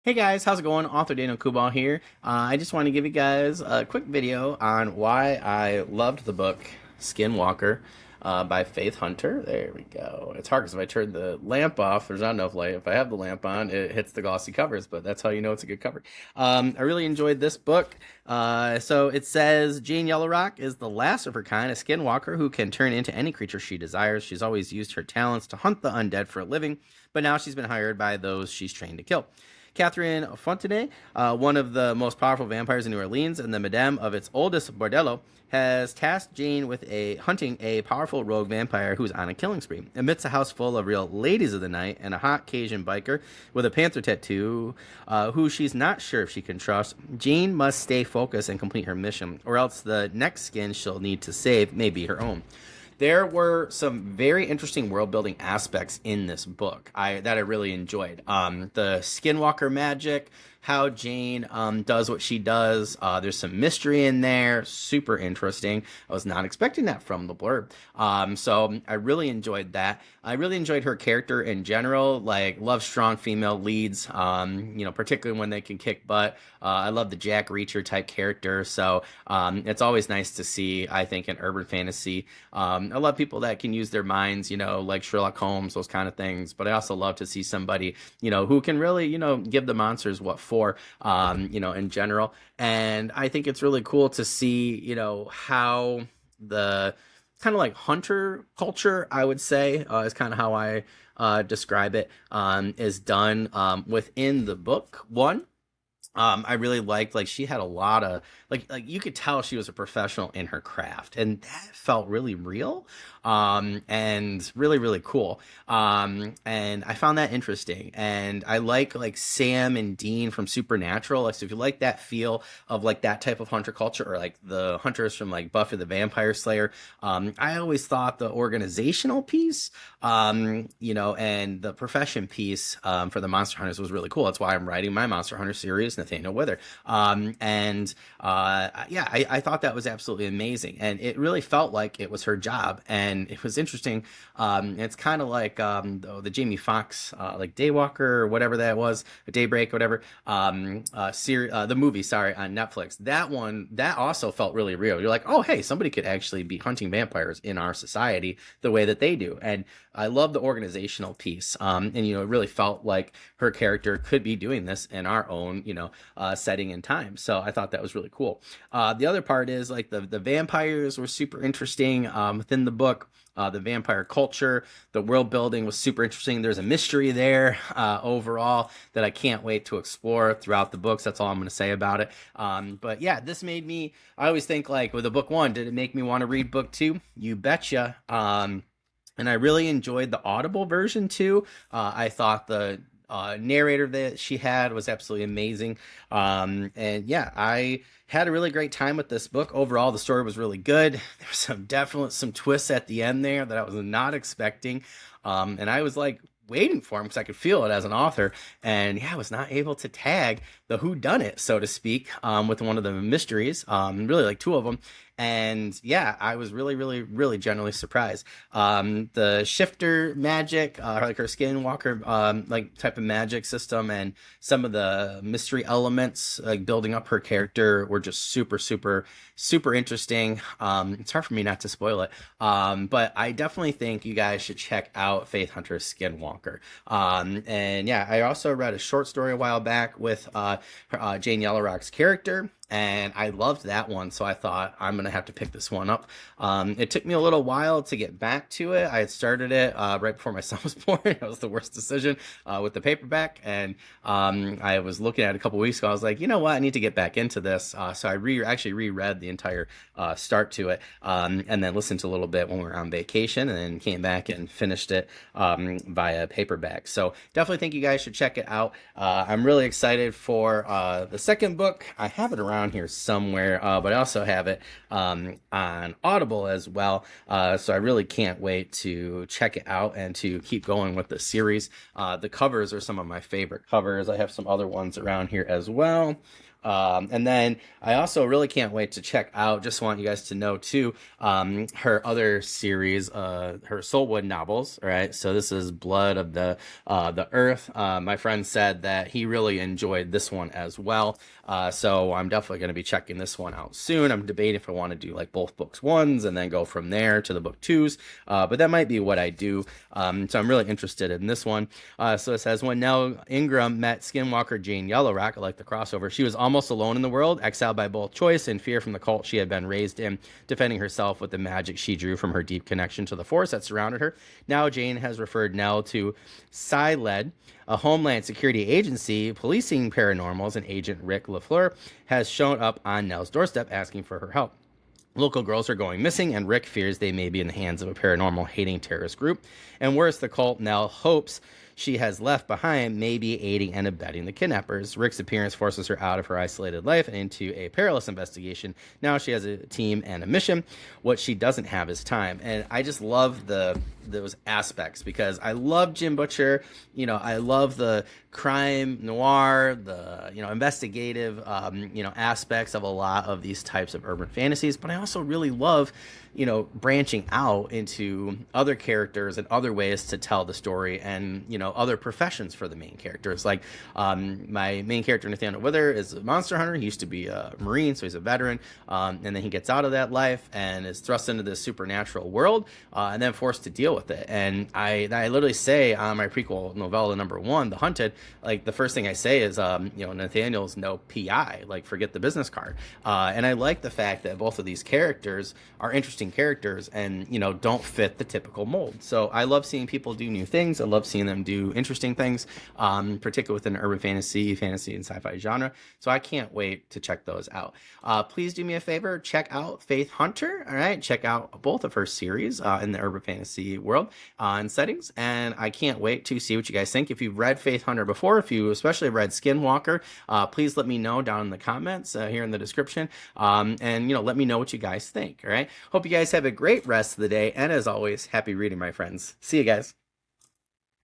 Hey guys, how's it going? Author Daniel Coolbaugh here. I just want to give you guys a quick video on why I loved the book Skinwalker by Faith Hunter. There we go. It's hard because if I turn the lamp off, there's not enough light. If I have the lamp on, it hits the glossy covers, but that's how you know it's a good cover. I really enjoyed this book. So it says Jane Yellowrock is the last of her kind, a skinwalker who can turn into any creature she desires. She's always used her talents to hunt the undead for a living, but now she's been hired by those she's trained to kill. Catherine Fontenay, one of the most powerful vampires in New Orleans and the madame of its oldest bordello, has tasked Jane with hunting a powerful rogue vampire who's on a killing spree. Amidst a house full of real ladies of the night and a hot Cajun biker with a panther tattoo, who she's not sure if she can trust, Jane must stay focused and complete her mission, or else the next skin she'll need to save may be her own. There were some very interesting world building aspects in this book that I really enjoyed. The Skinwalker magic, how Jane does what she does. There's some mystery in there, super interesting. I was not expecting that from the blurb. So I really enjoyed that. I really enjoyed her character in general, like love strong female leads, particularly when they can kick butt. I love the Jack Reacher type character. So it's always nice to see, I think, in urban fantasy. I love people that can use their minds, like Sherlock Holmes, those kind of things. But I also love to see somebody, who can really, give the monsters what for, in general. And I think it's really cool to see, how the kind of like hunter culture, I would say, is kind of how I describe it, is done within the book. I really liked, like, she had a lot of like you could tell she was a professional in her craft, and that felt really real, and really, really cool. And I found that interesting. And I like Sam and Dean from Supernatural. Like, so if you like that feel of like that type of hunter culture, or like the hunters from like Buffy the Vampire Slayer, I always thought the organizational piece, and the profession piece, for the Monster Hunters was really cool. That's why I'm writing my Monster Hunter series, Nathaniel Wither. I thought that was absolutely amazing, and it really felt like it was her job. And it was interesting. It's kind of like the Jamie Foxx, like Daywalker or whatever that was, Daybreak, whatever, the movie, sorry, on Netflix. That also felt really real. You're like, oh, hey, somebody could actually be hunting vampires in our society the way that they do. And I love the organizational piece. It really felt like her character could be doing this in our own, setting and time. So I thought that was really cool. The other part is like the vampires were super interesting within the book. The vampire culture, the world building was super interesting. There's a mystery there overall that I can't wait to explore throughout the books. That's all I'm going to say about it. But yeah, this made me, I always think, like, with the book one, did it make me want to read book two? You betcha. And I really enjoyed the Audible version too. I thought the narrator that she had was absolutely amazing. I had a really great time with this book. Overall, the story was really good. There was some twists at the end there that I was not expecting. And I was like waiting for him because I could feel it as an author. And yeah, I was not able to tag the whodunit, so to speak, with one of the mysteries, really like two of them. And yeah, I was really, really, really genuinely surprised. The shifter magic, like her skinwalker, like type of magic system, and some of the mystery elements, like building up her character, were just super, super, super interesting. It's hard for me not to spoil it. But I definitely think you guys should check out Faith Hunter's Skinwalker. I also read a short story a while back with Jane Yellowrock's character, and I loved that one, so I thought I'm gonna have to pick this one up. It took me a little while to get back to it. I had started it right before my son was born. It was the worst decision with the paperback, and I was looking at it a couple weeks ago. I was like, you know what, I need to get back into this. So I actually reread the entire start to it, and then listened to a little bit when we were on vacation, and then came back and finished it via paperback. So definitely think you guys should check it out. I'm really excited for the second book. I have it around here somewhere, but I also have it on Audible as well. So I really can't wait to check it out and to keep going with the series. The covers are some of my favorite covers. I have some other ones around here as well. And then I also really can't wait to check out, just want you guys to know too, her other series, her Soulwood novels, right? So this is Blood of the Earth. My friend said that he really enjoyed this one as well. So I'm definitely going to be checking this one out soon. I'm debating if I want to do like both books ones and then go from there to the book twos. But that might be what I do. So I'm really interested in this one. So it says, when Nell Ingram met Skinwalker Jane Yellowrock, I like the crossover, she was almost alone in the world, exiled by both choice and fear from the cult she had been raised in, defending herself with the magic she drew from her deep connection to the force that surrounded her. Now Jane has referred Nell to Psyled, a Homeland Security agency policing paranormals, and Agent Rick LaFleur has shown up on Nell's doorstep asking for her help. Local girls are going missing, and Rick fears they may be in the hands of a paranormal hating terrorist group. And worse, the cult Nell hopes she has left behind may be aiding and abetting the kidnappers. Rick's appearance forces her out of her isolated life and into a perilous investigation. Now she has a team and a mission. What she doesn't have is time. And I just love those aspects, because I love Jim Butcher. You know, I love the crime noir, the, you know, investigative, you know, aspects of a lot of these types of urban fantasies. But I also really love, you know, branching out into other characters and other ways to tell the story, and, you know, other professions for the main characters. Like, my main character, Nathaniel Wither, is a monster hunter. He used to be a Marine, so he's a veteran. And then he gets out of that life and is thrust into this supernatural world, and then forced to deal with it. And I literally say on my prequel novella #1, The Hunted, like, the first thing I say is, you know, Nathaniel's no PI, like, forget the business card. And I like the fact that both of these characters are interesting characters and, you know, don't fit the typical mold. So I love seeing people do new things. I love seeing them do interesting things, particularly within urban fantasy and sci-fi genre. So I can't wait to check those out. Please do me a favor, check out Faith Hunter. All right, check out both of her series in the urban fantasy world and settings. And I can't wait to see what you guys think. If you've read Faith Hunter before, if you especially have read Skinwalker, please let me know down in the comments here in the description. And, you know, let me know what you guys think. All right. Hope you guys have a great rest of the day. And as always, happy reading, my friends. See you guys.